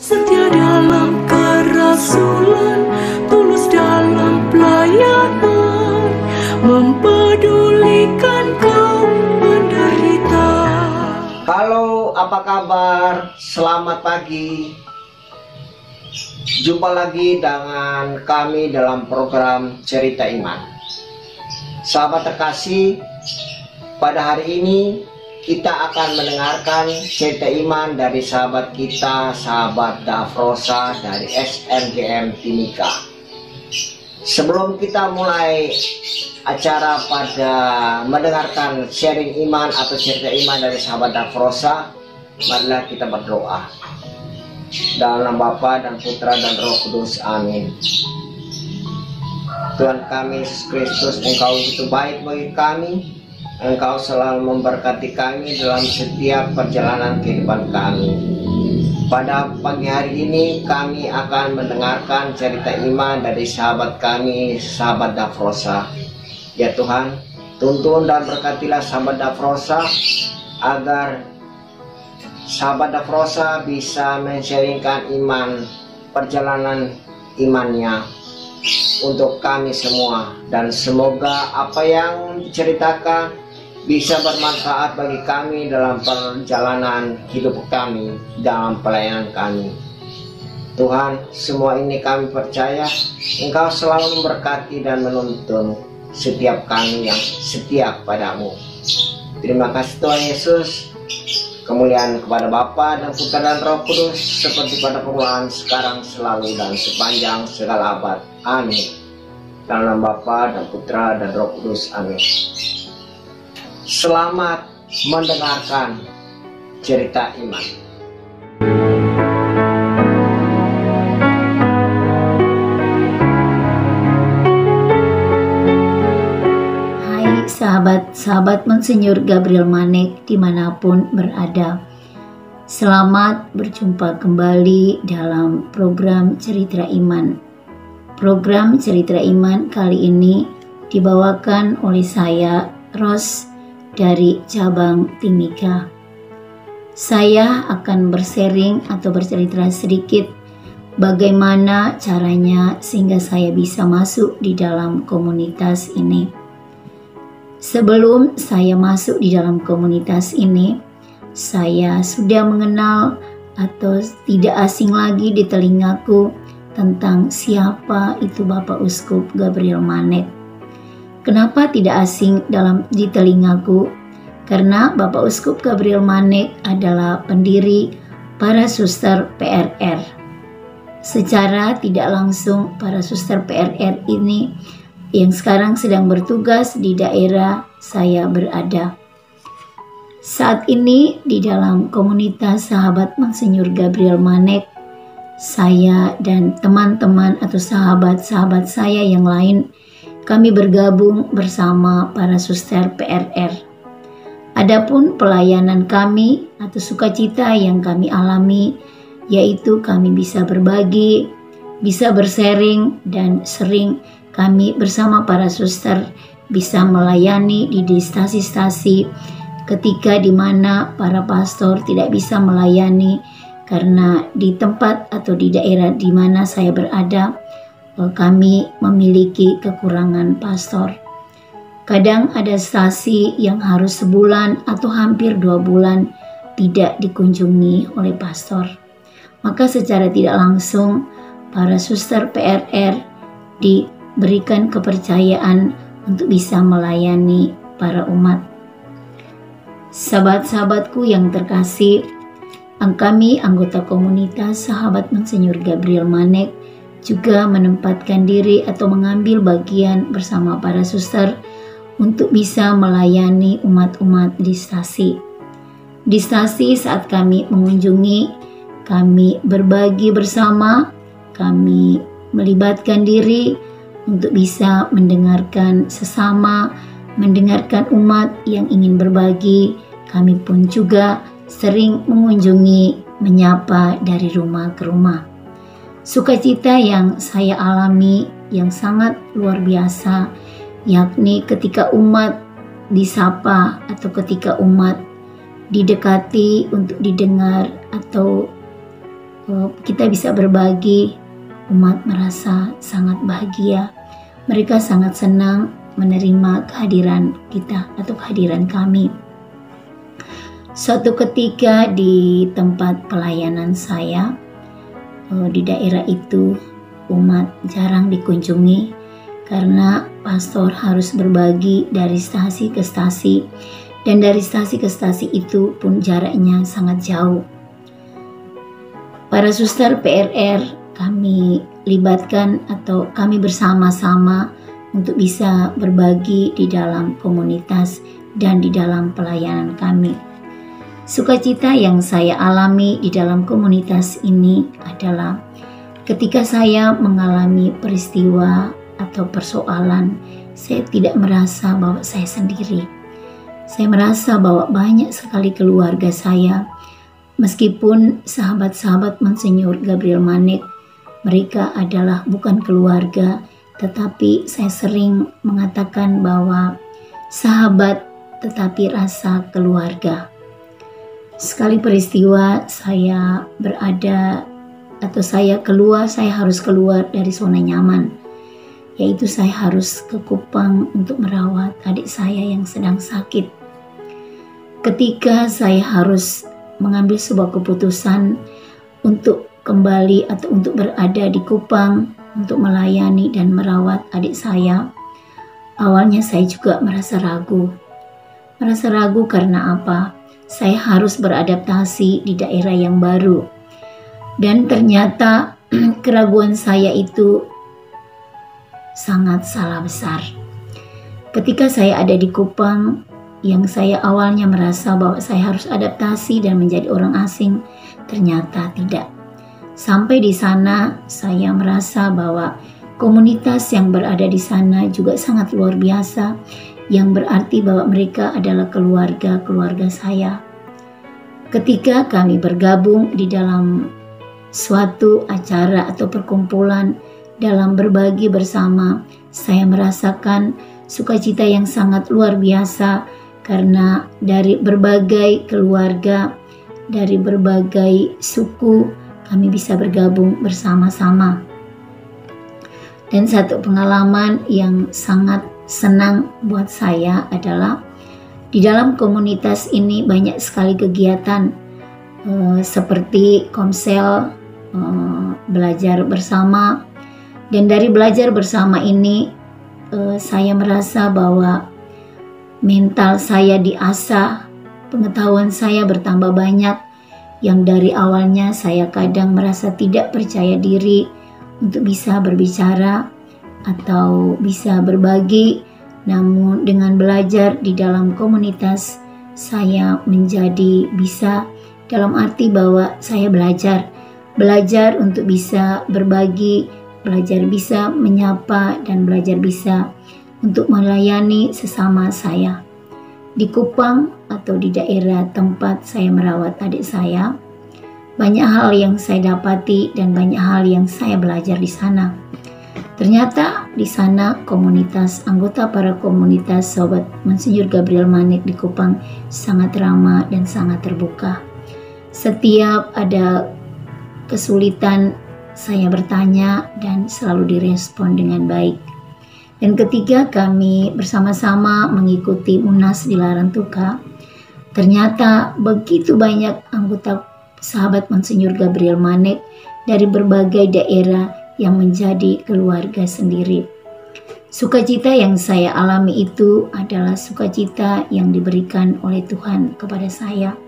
setia dalam kerasulan, tulus dalam pelayanan, mempedulikan kaum menderita. Halo, apa kabar? Selamat pagi. Jumpa lagi dengan kami dalam program Cerita Iman. Sahabat terkasih, pada hari ini kita akan mendengarkan cerita iman dari sahabat kita, sahabat Dafrosa dari SMGM Timika. Sebelum kita mulai acara pada mendengarkan sharing iman atau cerita iman dari sahabat Dafrosa, marilah kita berdoa. Dalam nama Bapa dan Putra dan Roh Kudus, amin. Tuhan kami Yesus Kristus, Engkau begitu baik bagi kami. Engkau selalu memberkati kami dalam setiap perjalanan kehidupan kami. Pada pagi hari ini kami akan mendengarkan cerita iman dari sahabat kami, sahabat Dafrosa. Ya Tuhan, tuntun dan berkatilah sahabat Dafrosa agar sahabat Dafrosa bisa men-sharingkan iman, perjalanan imannya untuk kami semua. Dan semoga apa yang diceritakan bisa bermanfaat bagi kami dalam perjalanan hidup kami, dalam pelayanan kami. Tuhan, semua ini kami percaya Engkau selalu memberkati dan menuntun setiap kami yang setia padamu. Terima kasih Tuhan Yesus. Kemuliaan kepada Bapa dan Putra dan Roh Kudus, seperti pada permulaan, sekarang, selalu, dan sepanjang segala abad. Amin. Dalam nama Bapa dan Putra dan Roh Kudus. Amin. Selamat mendengarkan cerita iman. Hai sahabat-sahabat Monsinyur Gabriel Manek dimanapun berada. Selamat berjumpa kembali dalam program Cerita Iman. Program Cerita Iman kali ini dibawakan oleh saya, Ros, dari cabang Timika. Saya akan bersharing atau bercerita sedikit bagaimana caranya sehingga saya bisa masuk di dalam komunitas ini. Sebelum saya masuk di dalam komunitas ini, saya sudah mengenal atau tidak asing lagi di telingaku tentang siapa itu Bapak Uskup Gabriel Manek. Kenapa tidak asing di telingaku? Karena Bapak Uskup Gabriel Manek adalah pendiri para suster PRR. Secara tidak langsung para suster PRR ini yang sekarang sedang bertugas di daerah saya berada. Saat ini di dalam komunitas sahabat Monsinyur Gabriel Manek, saya dan teman-teman atau sahabat-sahabat saya yang lain, kami bergabung bersama para suster PRR. Adapun pelayanan kami atau sukacita yang kami alami, yaitu kami bisa berbagi, bisa bersharing, dan sering kami bersama para suster bisa melayani di stasi-stasi ketika di mana para pastor tidak bisa melayani karena di tempat atau di daerah di mana saya berada kami memiliki kekurangan pastor. Kadang ada stasi yang harus sebulan atau hampir 2 bulan tidak dikunjungi oleh pastor. Maka secara tidak langsung para suster PRR diberikan kepercayaan untuk bisa melayani para umat. Sahabat-sahabatku yang terkasih, kami anggota komunitas sahabat Monsinyur Gabriel Manek juga menempatkan diri atau mengambil bagian bersama para suster untuk bisa melayani umat-umat di stasi. Di stasi saat kami mengunjungi, kami berbagi bersama, kami melibatkan diri untuk bisa mendengarkan sesama, mendengarkan umat yang ingin berbagi. Kami pun juga sering mengunjungi, menyapa dari rumah ke rumah. Sukacita yang saya alami yang sangat luar biasa, yakni ketika umat disapa atau ketika umat didekati untuk didengar atau kita bisa berbagi, umat merasa sangat bahagia. Mereka sangat senang menerima kehadiran kita atau kehadiran kami. Suatu ketika di tempat pelayanan saya, di daerah itu umat jarang dikunjungi karena pastor harus berbagi dari stasi ke stasi, dan dari stasi ke stasi itu pun jaraknya sangat jauh. Para suster PRR kami libatkan atau kami bersama-sama untuk bisa berbagi di dalam komunitas dan di dalam pelayanan kami. Sukacita yang saya alami di dalam komunitas ini adalah ketika saya mengalami peristiwa atau persoalan, saya tidak merasa bahwa saya sendiri. Saya merasa bahwa banyak sekali keluarga saya, meskipun sahabat-sahabat Monsinyur Gabriel Manek, mereka adalah bukan keluarga, tetapi saya sering mengatakan bahwa sahabat tetapi rasa keluarga. Sekali peristiwa saya berada atau saya harus keluar dari zona nyaman, yaitu saya harus ke Kupang untuk merawat adik saya yang sedang sakit. Ketika saya harus mengambil sebuah keputusan untuk kembali atau untuk berada di Kupang untuk melayani dan merawat adik saya, awalnya saya juga merasa ragu. Merasa ragu karena apa? Saya harus beradaptasi di daerah yang baru. Dan ternyata keraguan saya itu sangat salah besar. Ketika saya ada di Kupang, yang saya awalnya merasa bahwa saya harus adaptasi dan menjadi orang asing, ternyata tidak. Sampai di sana, saya merasa bahwa komunitas yang berada di sana juga sangat luar biasa, yang berarti bahwa mereka adalah keluarga saya. Ketika kami bergabung di dalam suatu acara atau perkumpulan dalam berbagi bersama, saya merasakan sukacita yang sangat luar biasa karena dari berbagai keluarga, dari berbagai suku, kami bisa bergabung bersama-sama. Dan satu pengalaman yang sangat senang buat saya adalah di dalam komunitas ini banyak sekali kegiatan seperti komsel, belajar bersama, dan dari belajar bersama ini saya merasa bahwa mental saya diasah, pengetahuan saya bertambah banyak, yang dari awalnya saya kadang merasa tidak percaya diri untuk bisa berbicara atau bisa berbagi, namun dengan belajar di dalam komunitas saya menjadi bisa, dalam arti bahwa saya belajar untuk bisa berbagi, belajar bisa menyapa, dan belajar bisa untuk melayani sesama saya. Di Kupang atau di daerah tempat saya merawat adik saya, banyak hal yang saya dapati dan banyak hal yang saya belajar di sana. Ternyata di sana anggota para komunitas Sobat Monsinyur Gabriel Manek di Kupang sangat ramah dan sangat terbuka. Setiap ada kesulitan saya bertanya dan selalu direspon dengan baik. Dan ketika kami bersama-sama mengikuti Munas di Larantuka, ternyata begitu banyak anggota sahabat Monsinyur Gabriel Manek dari berbagai daerah yang menjadi keluarga sendiri. Sukacita yang saya alami itu adalah sukacita yang diberikan oleh Tuhan kepada saya.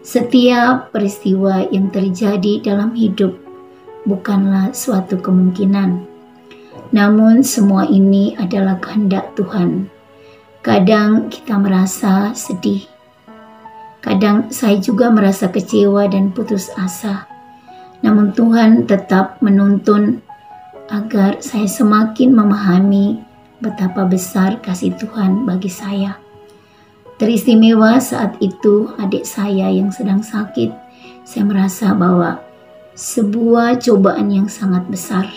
Setiap peristiwa yang terjadi dalam hidup bukanlah suatu kemungkinan, namun semua ini adalah kehendak Tuhan. Kadang kita merasa sedih, kadang saya juga merasa kecewa dan putus asa. Namun Tuhan tetap menuntun agar saya semakin memahami betapa besar kasih Tuhan bagi saya. Teristimewa saat itu adik saya yang sedang sakit, saya merasa bahwa sebuah cobaan yang sangat besar.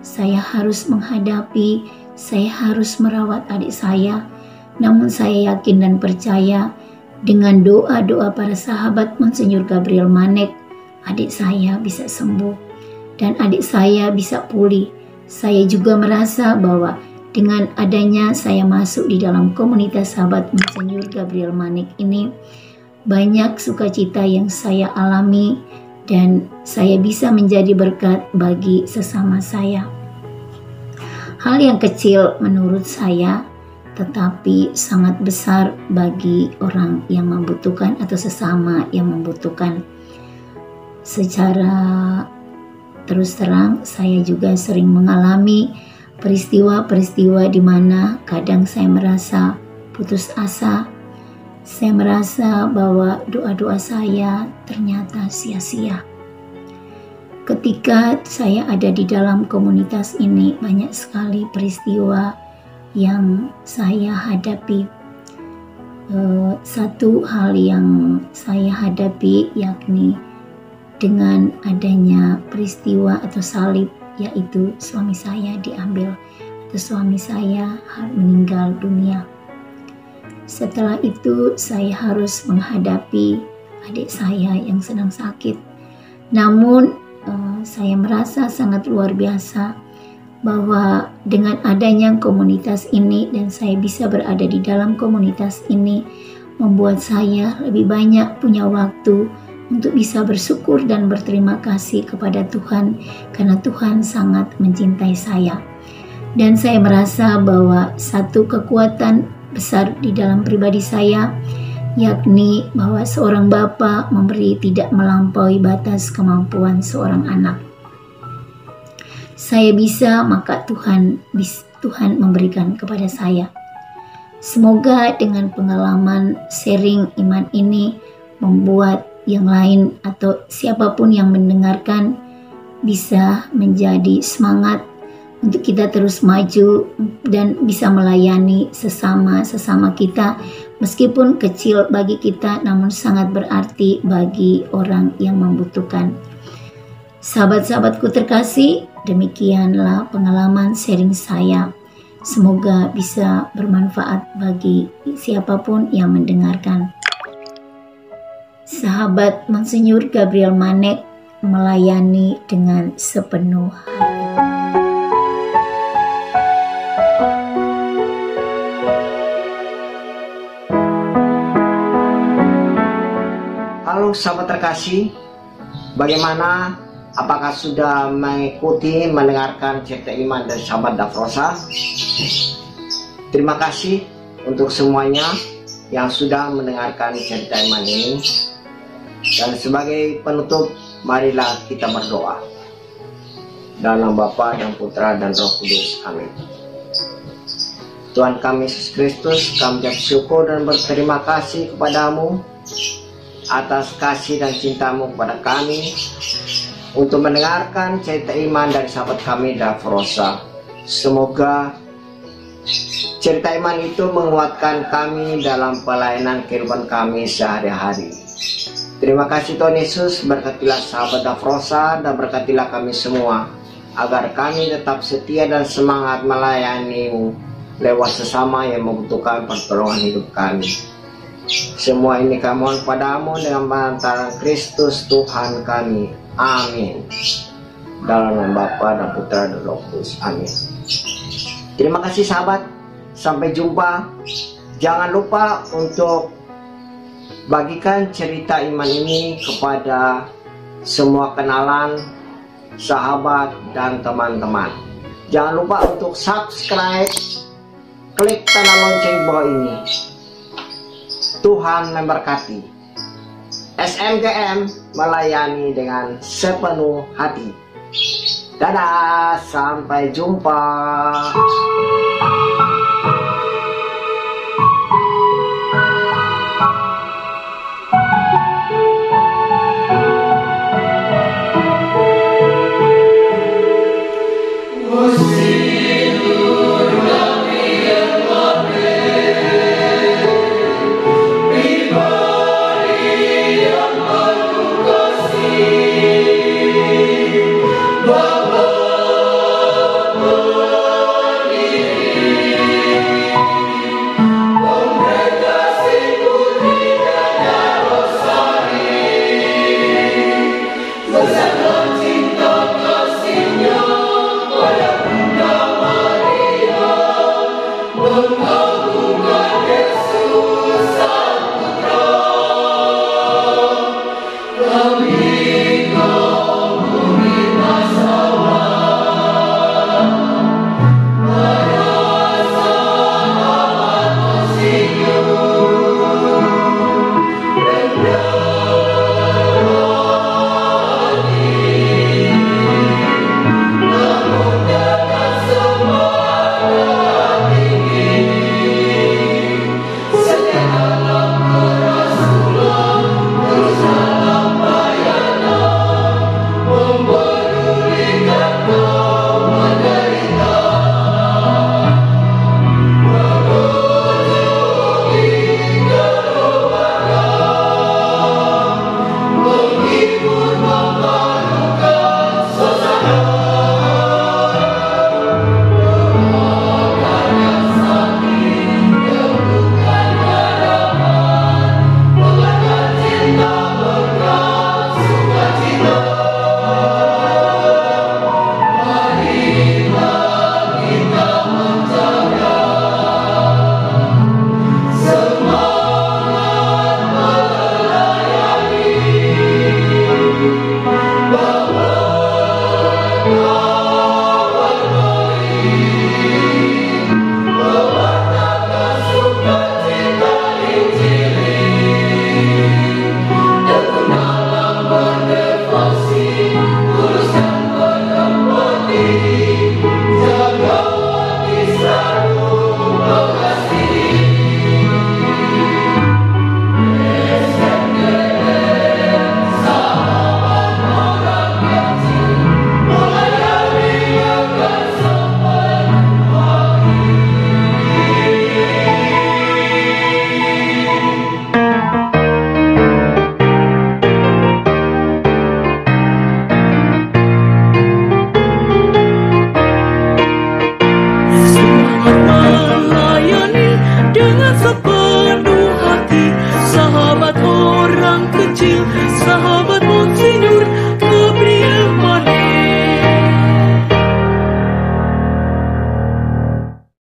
Saya harus menghadapi, saya harus merawat adik saya. Namun saya yakin dan percaya dengan doa-doa para sahabat Monsinyur Gabriel Manek, adik saya bisa sembuh dan adik saya bisa pulih. Saya juga merasa bahwa dengan adanya saya masuk di dalam komunitas sahabat Monsinyur Gabriel Manek ini, banyak sukacita yang saya alami dan saya bisa menjadi berkat bagi sesama saya. Hal yang kecil menurut saya, tetapi sangat besar bagi orang yang membutuhkan atau sesama yang membutuhkan. Secara terus terang, saya juga sering mengalami peristiwa-peristiwa di mana kadang saya merasa putus asa. Saya merasa bahwa doa-doa saya ternyata sia-sia. Ketika saya ada di dalam komunitas ini, banyak sekali peristiwa yang saya hadapi. Satu hal yang saya hadapi yakni dengan adanya peristiwa atau salib, yaitu suami saya diambil atau suami saya meninggal dunia. Setelah itu saya harus menghadapi adik saya yang sedang sakit. Namun saya merasa sangat luar biasa bahwa dengan adanya komunitas ini dan saya bisa berada di dalam komunitas ini membuat saya lebih banyak punya waktu untuk bisa bersyukur dan berterima kasih kepada Tuhan karena Tuhan sangat mencintai saya. Dan saya merasa bahwa satu kekuatan besar di dalam pribadi saya yakni bahwa seorang bapa memberi tidak melampaui batas kemampuan seorang anak. Saya bisa, maka Tuhan memberikan kepada saya. Semoga dengan pengalaman sharing iman ini membuat yang lain atau siapapun yang mendengarkan bisa menjadi semangat untuk kita terus maju dan bisa melayani sesama kita, meskipun kecil bagi kita namun sangat berarti bagi orang yang membutuhkan. Sahabat-sahabatku terkasih, demikianlah pengalaman sharing saya. Semoga bisa bermanfaat bagi siapapun yang mendengarkan. Sahabat Monsinyur Gabriel Manek melayani dengan sepenuh hati. Halo sahabat terkasih, bagaimana? Apakah sudah mengikuti mendengarkan cerita iman dari sahabat Dafrosa? Terima kasih untuk semuanya yang sudah mendengarkan cerita iman ini. Dan sebagai penutup, marilah kita berdoa. Dalam Bapa dan Putra dan Roh Kudus. Amin. Tuhan kami Yesus Kristus, kami bersyukur dan berterima kasih kepadamu atas kasih dan cintamu kepada kami untuk mendengarkan cerita iman dari sahabat kami Dafrosa. Semoga cerita iman itu menguatkan kami dalam pelayanan kehidupan kami sehari-hari. Terima kasih Tuhan Yesus, berkatilah sahabat Dafrosa dan berkatilah kami semua agar kami tetap setia dan semangat melayani-Mu lewat sesama yang membutuhkan pertolongan hidup kami. Semua ini kami mohon padamu dengan pantaran Kristus Tuhan kami. Amin. Dalam nama Bapa dan Putra dan Roh Kudus. Amin. Terima kasih sahabat. Sampai jumpa. Jangan lupa untuk bagikan cerita iman ini kepada semua kenalan, sahabat, dan teman-teman. Jangan lupa untuk subscribe, klik tanda lonceng bawah ini. Tuhan memberkati. SMGM melayani dengan sepenuh hati. Dadah, sampai jumpa.